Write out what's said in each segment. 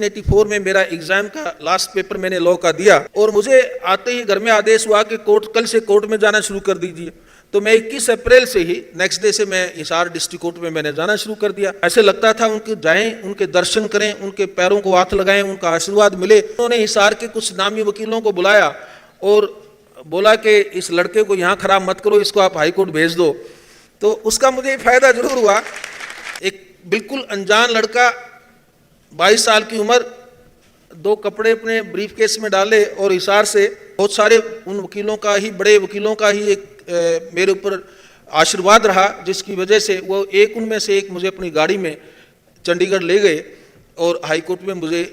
1984 में मेरा एग्जाम का लास्ट पेपर मैंने लॉ का दिया और मुझे आते ही घर में आदेश हुआ कि कल से कोर्ट में जाना शुरू कर दीजिए। तो मैं 21 अप्रैल से ही नेक्स्ट डे से मैं हिसार डिस्ट्रिक्ट कोर्ट में मैंने जाना शुरू कर दिया। ऐसे लगता था उनके जाएं, उनके दर्शन करें, उनके पैरों को हाथ लगाएं, उनका आशीर्वाद मिले। उन्होंने हिसार के कुछ नामी वकीलों को बुलाया और बोला कि इस लड़के को यहाँ खराब मत करो, इसको आप हाई कोर्ट भेज दो। तो उसका मुझे फायदा जरूर हुआ। एक बिल्कुल अनजान लड़का 22 साल की उम्र, 2 कपड़े अपने ब्रीफ केस में डाले और हिसार से बहुत सारे उन वकीलों का ही, बड़े वकीलों का ही एक मेरे ऊपर आशीर्वाद रहा, जिसकी वजह से वो उनमें से एक मुझे अपनी गाड़ी में चंडीगढ़ ले गए और हाई कोर्ट में मुझे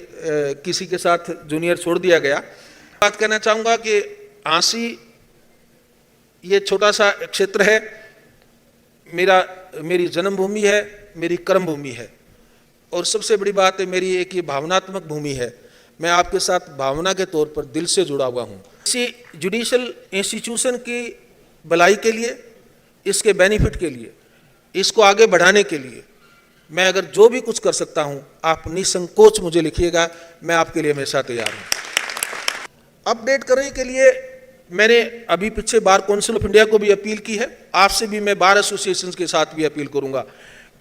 किसी के साथ जूनियर छोड़ दिया गया। बात कहना चाहूँगा कि आंसी ये छोटा सा क्षेत्र है, मेरी जन्मभूमि है, मेरी कर्मभूमि है और सबसे बड़ी बात है मेरी एक ये भावनात्मक भूमि है। मैं आपके साथ भावना के तौर पर दिल से जुड़ा हुआ हूँ। इसी जुडिशल इंस्टीट्यूशन की भलाई के लिए, इसके बेनिफिट के लिए, इसको आगे बढ़ाने के लिए मैं अगर जो भी कुछ कर सकता हूँ, आप निसंकोच मुझे लिखिएगा, मैं आपके लिए हमेशा तैयार हूँ। अपडेट करने के लिए मैंने अभी पीछे बार काउंसिल ऑफ इंडिया को भी अपील की है, आपसे भी मैं बार एसोसिएशन के साथ भी अपील करूँगा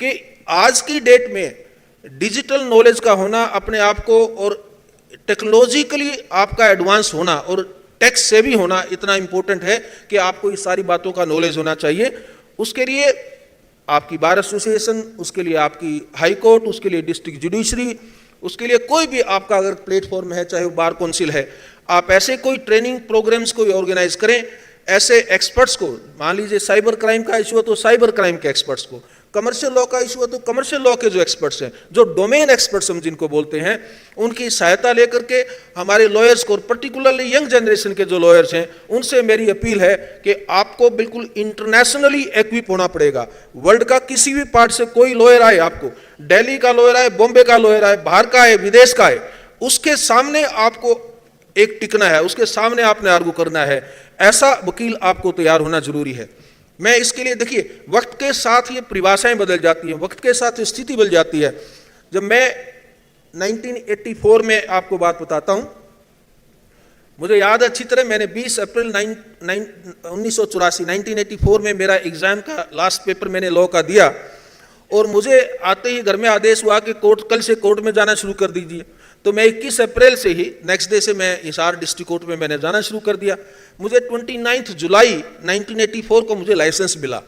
कि आज की डेट में डिजिटल नॉलेज का होना अपने आप को और टेक्नोलॉजिकली आपका एडवांस होना और टैक्स से भी होना इतना इंपॉर्टेंट है कि आपको इस सारी बातों का नॉलेज होना चाहिए। उसके लिए आपकी बार एसोसिएशन, उसके लिए आपकी हाई कोर्ट, उसके लिए डिस्ट्रिक्ट जुडिशरी, उसके लिए कोई भी आपका अगर प्लेटफॉर्म है, चाहे वो बार काउंसिल है, आप ऐसे कोई ट्रेनिंग प्रोग्राम्स को ऑर्गेनाइज करें। ऐसे एक्सपर्ट्स को, मान लीजिए साइबर क्राइम का इशू है तो साइबर क्राइम के एक्सपर्ट्स को, कमर्शियल लॉ का इशू है तो कमर्शियल लॉ के जो एक्सपर्ट्स हैं, जो डोमेन एक्सपर्ट्स हम जिनको बोलते हैं, उनकी सहायता लेकर के हमारे लॉयर्स को, पर्टिकुलरली यंग जनरेशन के जो लॉयर्स हैं, उनसे मेरी अपील है कि आपको बिल्कुल इंटरनेशनली एक्विप होना पड़ेगा। वर्ल्ड का किसी भी पार्ट से कोई लॉयर आए, आपको दिल्ली का लॉयर आए, बॉम्बे का लॉयर आए, बाहर का आए, विदेश का आए, उसके सामने आपको एक टिकना है, उसके सामने आपने आर्गू करना है। ऐसा वकील आपको तैयार होना जरूरी है। मैं इसके लिए, देखिए, वक्त के साथ ये परिभाषाएं बदल जाती हैं, वक्त के साथ स्थिति बदल जाती है। जब मैं 1984 में आपको बात बताता हूं, मुझे याद अच्छी तरह, मैंने 20 अप्रैल 1984 में मेरा एग्जाम का लास्ट पेपर मैंने लॉ का दिया और मुझे आते ही घर में आदेश हुआ कि कल से कोर्ट में जाना शुरू कर दीजिए। तो मैं 21 अप्रैल से ही नेक्स्ट डे से मैं हिसार डिस्ट्रिक्ट कोर्ट में मैंने जाना शुरू कर दिया। मुझे 29 जुलाई 1984 को मुझे लाइसेंस मिला।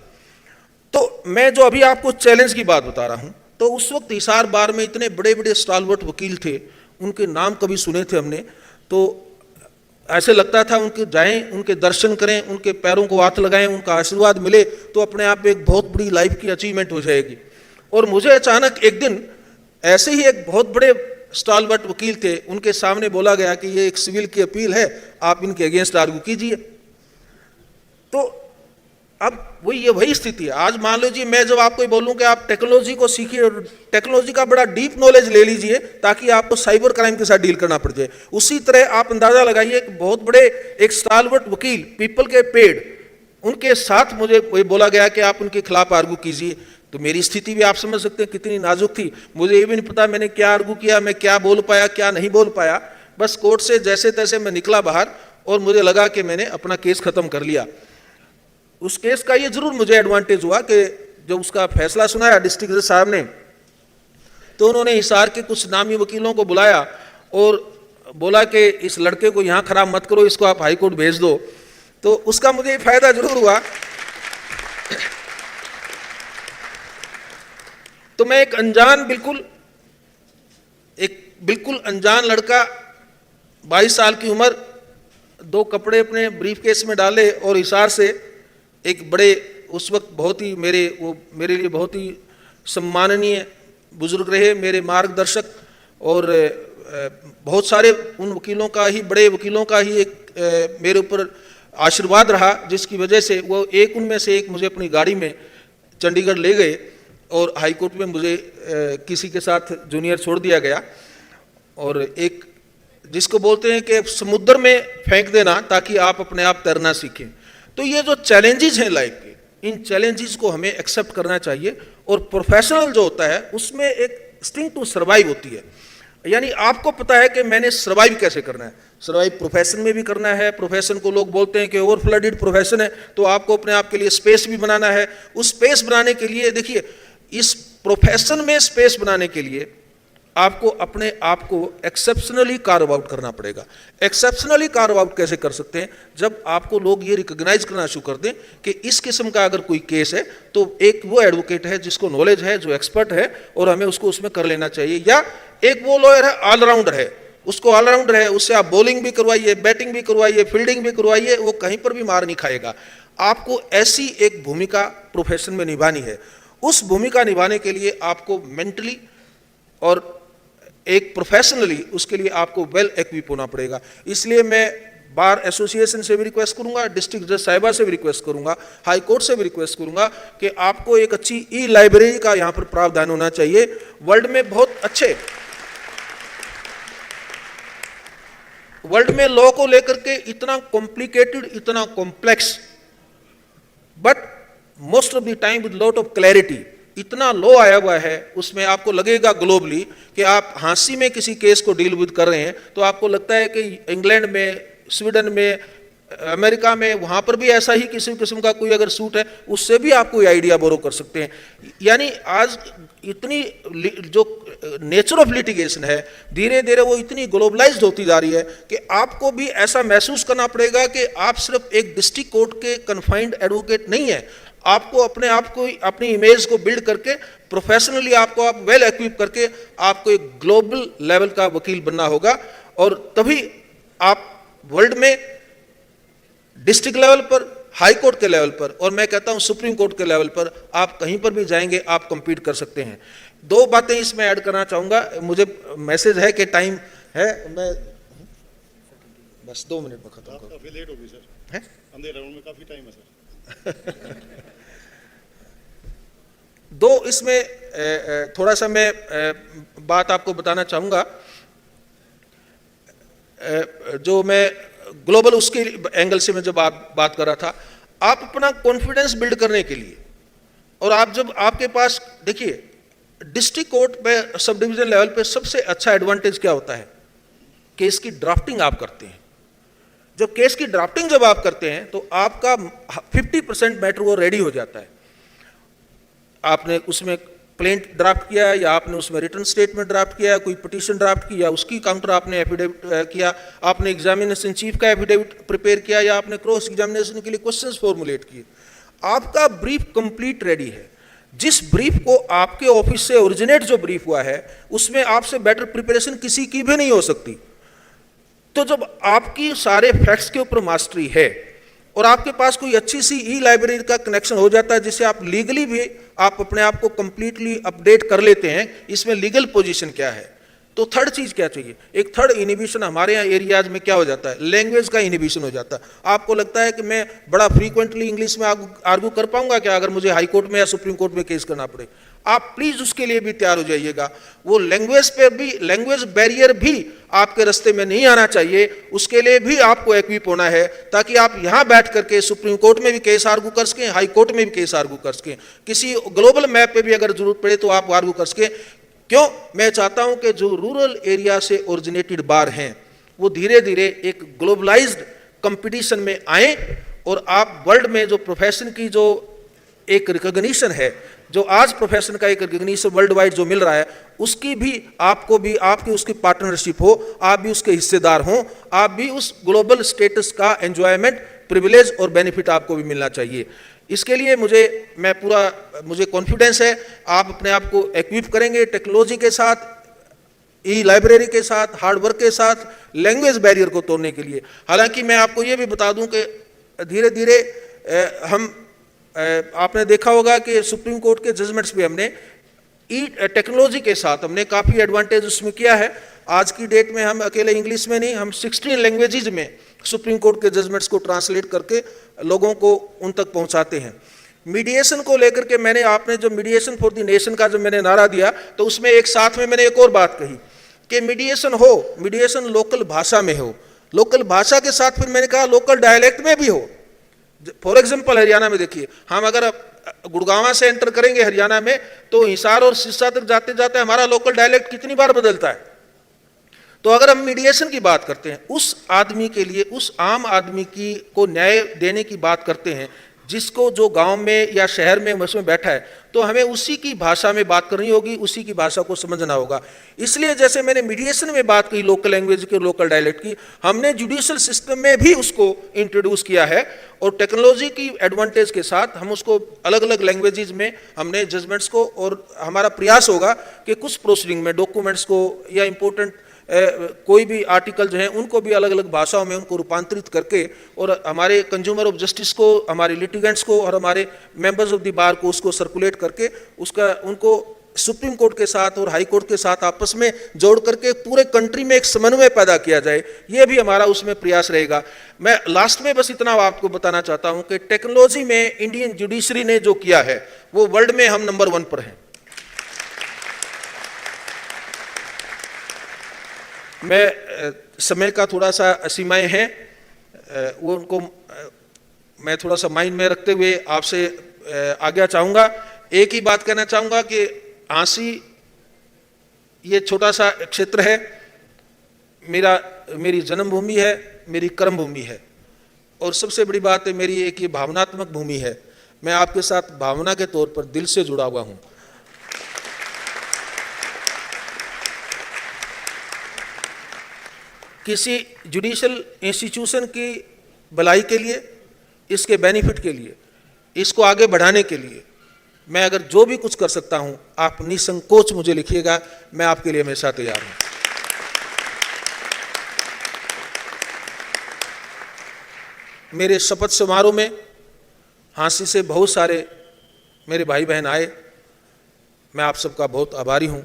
तो मैं जो अभी आपको चैलेंज की बात बता रहा हूं, तो उस वक्त हिसार बार में इतने बड़े बड़े स्टालवर्ट वकील थे, उनके नाम कभी सुने थे हमने, तो ऐसे लगता था उनके जाएं, उनके दर्शन करें, उनके पैरों को हाथ लगाएं, उनका आशीर्वाद मिले तो अपने आप एक बहुत बड़ी लाइफ की अचीवमेंट हो जाएगी। और मुझे अचानक एक दिन ऐसे ही एक बहुत बड़े स्टालवर्ट वकील थे, उनके सामने बोला गया कि ये एक सिविल की अपील है, आप इनके अगेंस्ट आर्गू कीजिए। तो अब वही स्थिति है। आज मान लीजिए मैं जब आपको बोलूं कि आप टेक्नोलॉजी को सीखिए और टेक्नोलॉजी का बड़ा डीप नॉलेज ले लीजिए ताकि आपको साइबर क्राइम के साथ डील करना पड़ जाए, उसी तरह आप अंदाजा लगाइए कि बहुत बड़े एक स्टालवर्ट वकील, पीपल के पेड़, उनके साथ मुझे बोला गया कि आप उनके खिलाफ आर्गू कीजिए। तो मेरी स्थिति भी आप समझ सकते हैं कितनी नाजुक थी। मुझे ये भी नहीं पता मैंने क्या आर्गू किया, मैं क्या बोल पाया, क्या नहीं बोल पाया। बस कोर्ट से जैसे तैसे मैं निकला बाहर और मुझे लगा कि मैंने अपना केस खत्म कर लिया। उस केस का ये जरूर मुझे एडवांटेज हुआ कि जब उसका फैसला सुनाया डिस्ट्रिक्ट जज साहब ने, तो उन्होंने हिसार के कुछ नामी वकीलों को बुलाया और बोला कि इस लड़के को यहाँ खराब मत करो, इसको आप हाई कोर्ट भेज दो। तो उसका मुझे फायदा जरूर हुआ। तो मैं एक बिल्कुल अनजान लड़का, 22 साल की उम्र, 2 कपड़े अपने ब्रीफ केस में डाले और हिसार से एक बड़े, उस वक्त बहुत ही मेरे लिए बहुत ही सम्माननीय बुजुर्ग रहे, मेरे मार्गदर्शक, और बहुत सारे उन वकीलों का ही, बड़े वकीलों का ही एक मेरे ऊपर आशीर्वाद रहा, जिसकी वजह से वो उनमें से एक मुझे अपनी गाड़ी में चंडीगढ़ ले गए और हाई कोर्ट में मुझे किसी के साथ जूनियर छोड़ दिया गया। और एक जिसको बोलते हैं कि समुद्र में फेंक देना ताकि आप अपने आप तैरना सीखें। तो ये जो चैलेंजेस हैं लाइफ के, इन चैलेंजेस को हमें एक्सेप्ट करना चाहिए और प्रोफेशनल जो होता है उसमें एक इंस्टिंक्ट टू सर्वाइव होती है। यानी आपको पता है कि मैंने सर्वाइव कैसे करना है। सर्वाइव प्रोफेशन में भी करना है, प्रोफेशन को लोग बोलते हैं कि ओवर फ्लडेड प्रोफेशन है, तो आपको अपने आप के लिए स्पेस भी बनाना है। उस स्पेस बनाने के लिए देखिए, इस प्रोफेशन में स्पेस बनाने के लिए आपको अपने आप को एक्सेप्शनली कार्व आउट करना पड़ेगा। एक्सेप्शनली कार्व आउट कैसे कर सकते हैं? जब आपको लोग ये रिकॉग्नाइज करना शुरू कर दें कि इस किस्म का अगर कोई केस है तो एक वो एडवोकेट है जिसको नॉलेज है, जो एक्सपर्ट है, और हमें उसको उसमें कर लेना चाहिए। या एक वो लॉयर है ऑलराउंडर है, उसको ऑलराउंडर है, उससे आप बॉलिंग भी करवाइए, बैटिंग भी करवाइए, फील्डिंग भी करवाइए, वो कहीं पर भी मार नहीं खाएगा। आपको ऐसी एक भूमिका प्रोफेशन में निभानी है। उस भूमिका निभाने के लिए आपको मेंटली और एक प्रोफेशनली उसके लिए आपको वेल एक्विप होना पड़ेगा। इसलिए मैं बार एसोसिएशन से भी रिक्वेस्ट करूंगा, डिस्ट्रिक्ट जज साहिबा से भी रिक्वेस्ट करूंगा, हाई कोर्ट से भी रिक्वेस्ट करूंगा कि आपको एक अच्छी ई लाइब्रेरी का यहाँ पर प्रावधान होना चाहिए। वर्ल्ड में लॉ को लेकर के इतना कॉम्प्लिकेटेड, इतना complex, but most of the time with lot of clarity, इतना लो आया हुआ है, उसमें आपको लगेगा ग्लोबली कि आप हाँसी में किसी केस को डील विद कर रहे हैं, तो आपको लगता है कि इंग्लैंड में, स्वीडन में, अमेरिका में, वहाँ पर भी ऐसा ही किसी किस्म का कोई अगर सूट है, उससे भी आप कोई आइडिया बोरो कर सकते हैं। यानी आज इतनी जो नेचर ऑफ लिटिगेशन है, धीरे धीरे वो इतनी ग्लोबलाइज्ड होती जा रही है कि आपको भी ऐसा महसूस करना पड़ेगा कि आप सिर्फ एक डिस्ट्रिक्ट कोर्ट के कन्फाइंड एडवोकेट नहीं है। आपको अपने आप को, अपनी इमेज को बिल्ड करके, प्रोफेशनली आपको आप वेल एक्विप करके आपको एक ग्लोबल लेवल का वकील बनना होगा, और तभी आप वर्ल्ड में डिस्ट्रिक्ट लेवल पर, हाई कोर्ट के लेवल पर, और मैं कहता हूं सुप्रीम कोर्ट के लेवल पर, आप कहीं पर भी जाएंगे आप कंपीट कर सकते हैं। दो बातें इसमें ऐड करना चाहूंगा, मुझे मैसेज है कि टाइम है, मैं बस 2 मिनट में खत्म करूं। काफी लेट हो गई सर, है अंधेरे राउंड में काफी टाइम है सर। दो इसमें थोड़ा सा मैं बात आपको बताना चाहूँगा, जो मैं ग्लोबल उसके एंगल से मैं जब आप बात कर रहा था, आप अपना कॉन्फिडेंस बिल्ड करने के लिए, और आप जब आपके पास, देखिए डिस्ट्रिक्ट कोर्ट पे, सब डिवीजन लेवल पे सबसे अच्छा एडवांटेज क्या होता है? केस की ड्राफ्टिंग आप करते हैं। जब केस की ड्राफ्टिंग जब आप करते हैं तो आपका 50% मैटर वो रेडी हो जाता है। आपने उसमें प्लेंट ड्राफ्ट किया, या आपने उसमें रिटर्न स्टेटमेंट ड्राफ्ट किया, कोई पिटीशन ड्राफ्ट किया, उसकी काउंटर आपने एफिडेविट किया, आपने एग्जामिनेशन चीफ का एफिडेविट प्रिपेयर किया, या आपने क्रॉस एग्जामिनेशन के लिए क्वेश्चंस फॉर्मुलेट किए, आपका ब्रीफ कंप्लीट रेडी है। जिस ब्रीफ को आपके ऑफिस से ओरिजिनेट जो ब्रीफ हुआ है, उसमें आपसे बेटर प्रिपरेशन किसी की भी नहीं हो सकती। तो जब आपकी सारे फैक्ट्स के ऊपर मास्टरी है और आपके पास कोई अच्छी सी ई लाइब्रेरी का कनेक्शन हो जाता है, जिससे आप लीगली भी आप अपने आप को कंप्लीटली अपडेट कर लेते हैं, इसमें लीगल पोजीशन क्या है। तो थर्ड चीज क्या चाहिए? एक थर्ड इनिबिशन हमारे यहाँ एरियाज में क्या हो जाता है? लैंग्वेज का इनिबिशन हो जाता है। आपको लगता है कि मैं बड़ा फ्रीक्वेंटली इंग्लिश में आर्गू कर पाऊंगा क्या अगर मुझे हाई कोर्ट में या सुप्रीम कोर्ट में केस करना पड़े? आप प्लीज उसके लिए भी तैयार हो जाइएगा। वो लैंग्वेज पे भी, लैंग्वेज बैरियर भी आपके रास्ते में नहीं आना चाहिए, उसके लिए भी आपको एक्विप होना है, ताकि आप यहाँ बैठ करके सुप्रीम कोर्ट में भी केस आर्गू कर सकें, हाई कोर्ट में भी केस आर्गू कर सकें, किसी ग्लोबल मैप पे भी अगर जरूरत पड़े तो आप आर्गू कर सकें। क्यों? मैं चाहता हूं कि जो रूरल एरिया से ओरिजिनेटेड बार हैं वो धीरे धीरे एक ग्लोबलाइज्ड कंपटीशन में आए, और आप वर्ल्ड में जो प्रोफेशन की जो एक रिकॉग्निशन है, जो आज प्रोफेशन का एक रिकॉग्निशन वर्ल्ड वाइड जो मिल रहा है, उसकी भी आपको भी, आपकी उसकी पार्टनरशिप हो, आप भी उसके हिस्सेदार हों, आप भी उस ग्लोबल स्टेटस का एंजॉयमेंट, प्रिविलेज और बेनिफिट आपको भी मिलना चाहिए। इसके लिए मुझे कॉन्फिडेंस है, आप अपने आप को एक्विप करेंगे टेक्नोलॉजी के साथ, ई लाइब्रेरी के साथ, हार्ड वर्क के साथ, लैंग्वेज बैरियर को तोड़ने के लिए। हालांकि मैं आपको ये भी बता दूं कि धीरे धीरे आपने देखा होगा कि सुप्रीम कोर्ट के जजमेंट्स भी हमने ई टेक्नोलॉजी के साथ हमने काफ़ी एडवांटेज उसमें किया है। आज की डेट में हम अकेले इंग्लिश में नहीं, हम 16 लैंग्वेजेज में सुप्रीम कोर्ट के जजमेंट्स को ट्रांसलेट करके लोगों को उन तक पहुंचाते हैं। मीडिएशन को लेकर के मैंने, आपने जो मीडिएशन फॉर द नेशन का जो मैंने नारा दिया, तो उसमें एक साथ में मैंने एक और बात कही कि मीडिएशन हो, मीडिएशन लोकल भाषा में हो, लोकल भाषा के साथ फिर मैंने कहा लोकल डायलेक्ट में भी हो। फॉर एग्जाम्पल हरियाणा में देखिए, हम अगर गुड़गांव से एंटर करेंगे हरियाणा में, तो हिसार और सिरसा तक जाते जाते हमारा लोकल डायलेक्ट कितनी बार बदलता है। तो अगर हम मीडिएशन की बात करते हैं, उस आदमी के लिए, उस आम आदमी की को न्याय देने की बात करते हैं, जिसको जो गांव में या शहर में उसमें बैठा है, तो हमें उसी की भाषा में बात करनी होगी, उसी की भाषा को समझना होगा। इसलिए जैसे मैंने मीडिएशन में बात की लोकल लैंग्वेज की, लोकल डायलेक्ट की, हमने जुडिशियल सिस्टम में भी उसको इंट्रोड्यूस किया है और टेक्नोलॉजी की एडवांटेज के साथ हम उसको अलग अलग लैंग्वेजेस में हमने जजमेंट्स को, और हमारा प्रयास होगा कि कुछ प्रोसीडिंग में डॉक्यूमेंट्स को या इम्पोर्टेंट कोई भी आर्टिकल जो हैं उनको भी अलग अलग भाषाओं में उनको रूपांतरित करके, और हमारे कंज्यूमर ऑफ जस्टिस को, हमारे लिटिगेंट्स को और हमारे मेंबर्स ऑफ द बार को उसको सर्कुलेट करके उसका उनको सुप्रीम कोर्ट के साथ और हाई कोर्ट के साथ आपस में जोड़ करके पूरे कंट्री में एक समन्वय पैदा किया जाए, ये भी हमारा उसमें प्रयास रहेगा। मैं लास्ट में बस इतना आपको बताना चाहता हूं कि टेक्नोलॉजी में इंडियन जुडिशरी ने जो किया है वो वर्ल्ड में हम नंबर 1 पर हैं। मैं समय का थोड़ा सा सीमाएं हैं, वो उनको मैं थोड़ा सा माइंड में रखते हुए आपसे आज्ञा चाहूँगा। एक ही बात कहना चाहूँगा कि आंसी ये छोटा सा क्षेत्र है, मेरी जन्मभूमि है, मेरी कर्मभूमि है, और सबसे बड़ी बात है मेरी एक ये भावनात्मक भूमि है। मैं आपके साथ भावना के तौर पर दिल से जुड़ा हुआ हूँ। किसी जुडिशियल इंस्टीट्यूशन की भलाई के लिए, इसके बेनिफिट के लिए, इसको आगे बढ़ाने के लिए मैं अगर जो भी कुछ कर सकता हूं, आप निसंकोच मुझे लिखिएगा, मैं आपके लिए हमेशा तैयार हूं। मेरे शपथ समारोह में हाँसी से बहुत सारे मेरे भाई बहन आए, मैं आप सबका बहुत आभारी हूं।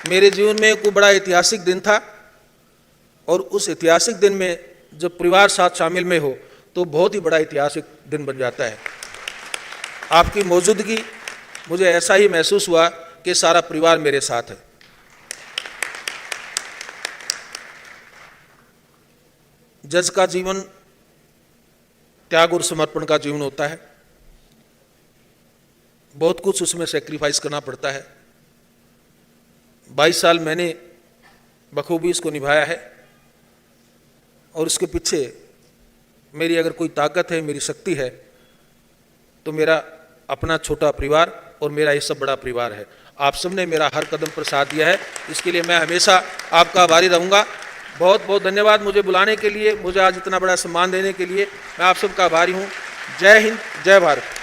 मेरे जीवन में एक बड़ा ऐतिहासिक दिन था, और उस ऐतिहासिक दिन में जब परिवार साथ शामिल में हो तो बहुत ही बड़ा ऐतिहासिक दिन बन जाता है। आपकी मौजूदगी, मुझे ऐसा ही महसूस हुआ कि सारा परिवार मेरे साथ है। जज का जीवन त्याग और समर्पण का जीवन होता है, बहुत कुछ उसमें सेक्रीफाइस करना पड़ता है। 22 साल मैंने बखूबी इसको निभाया है, और इसके पीछे मेरी अगर कोई ताकत है, मेरी शक्ति है, तो मेरा अपना छोटा परिवार और मेरा ये सब बड़ा परिवार है। आप सबने मेरा हर कदम पर साथ दिया है, इसके लिए मैं हमेशा आपका आभारी रहूँगा। बहुत बहुत धन्यवाद मुझे बुलाने के लिए, मुझे आज इतना बड़ा सम्मान देने के लिए। मैं आप सबका आभारी हूँ। जय हिंद, जय भारत।